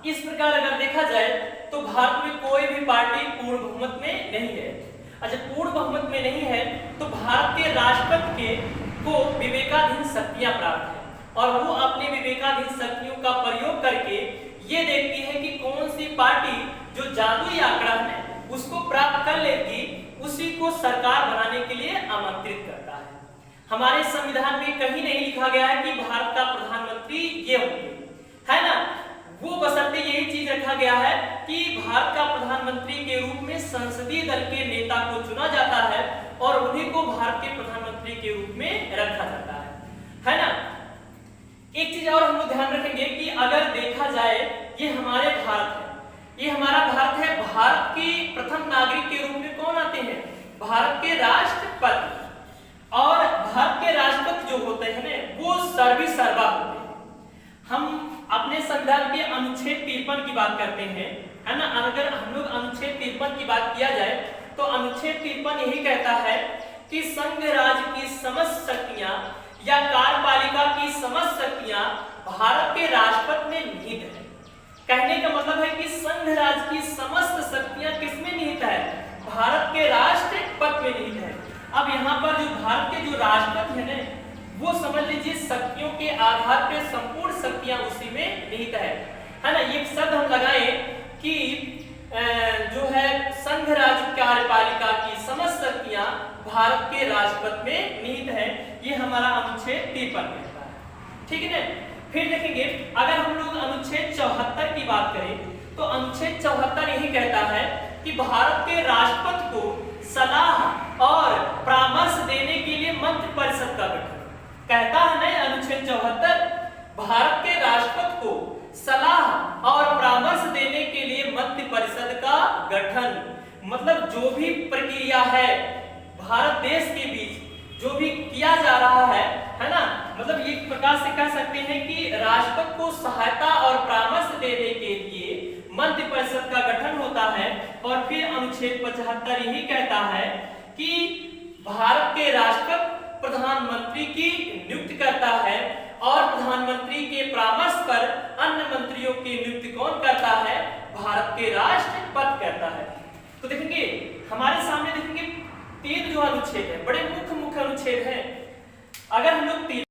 इस प्रकार अगर देखा जाए तो भारत में कोई भी पार्टी पूर्ण बहुमत में नहीं है। अच्छा, पूर्ण बहुमत में नहीं है तो भारत के राष्ट्रपति को विवेकाधीन शक्तियां प्राप्त है और वो अपने विवेकाधीन शक्तियों का प्रयोग करके ये देखती है कि कौन सी पार्टी जो जादुई आंकड़ा है उसको प्राप्त कर लेगी, उसी को सरकार बनाने के लिए आमंत्रित करता है। हमारे संविधान में कहीं नहीं लिखा गया है कि भारत का प्रधानमंत्री ये होंगे, है ना। वो बशर्ते यही चीज रखा गया है कि भारत का प्रधानमंत्री के रूप में संसदीय दल के नेता को चुना जाता है और उन्हीं को भारत के प्रधानमंत्री के रूप में रखा जाता है ना। एक चीज और हम लोग ध्यान रखेंगे कि अगर देखा जाए ये हमारे भारत है, ये हमारा भारत है, भारत के प्रथम नागरिक के रूप में कौन आते हैं? भारत के राष्ट्रपति। और भारत के राष्ट्रपति जो होते हैं ना वो सर्वसर्वा होते हैं। हम अपने संविधान के अनुच्छेद 53 की बात करते हैं, है ना। अगर हम लोग अनुच्छेद 53 की बात किया जाए तो अनुच्छेद 53 यही कहता है कि संघ राज्य की समस्त शक्तियां या कार्यपालिका की समस्त शक्तियां भारत के राष्ट्रपति में निहित है। कहने का मतलब है कि संघ राज्य की समस्त शक्तियां किसमें निहित है? भारत के राष्ट्रपति में निहित है। अब यहाँ पर जो भारत के जो राष्ट्रपति है ना वो समझ लीजिए शक्तियों के आधार पर संपूर्ण शक्तियां उसी में निहित है ना। ये शब्द हम लगाए कि जो है संघ राज्य कार्यपालिका की समस्त शक्तियां भारत के राष्ट्रपति में निहित है। ये हमारा अनुच्छेद 53 कहता है, ठीक है ना। फिर देखेंगे अगर हम लोग अनुच्छेद 74 की बात करें तो अनुच्छेद 74 यही कहता है कि भारत के राष्ट्रपति को सलाह और परामर्श देने के लिए मंत्रिपरिषद का गठन कहता है ना। अनुच्छेद 74 भारत के राष्ट्रपति को सलाह और परामर्श देने के लिए मंत्रिपरिषद का गठन, मतलब जो भी प्रक्रिया है भारत देश के बीच जो भी किया जा रहा है ना, मतलब एक प्रकार से कह सकते हैं कि राष्ट्रपति को सहायता और परामर्श देने के लिए मंत्रिपरिषद का गठन होता है। और फिर अनुच्छेद 75 यही कहता है कि भारत के राष्ट्रपति प्रधानमंत्री की नियुक्ति करता है और प्रधानमंत्री के परामर्श पर अन्य मंत्रियों की नियुक्ति कौन करता है? भारत के राष्ट्रपति करता है। तो देखेंगे हमारे सामने देखेंगे 3 जो अनुच्छेद है बड़े मुख्य अनुच्छेद हैं। अगर हम लोग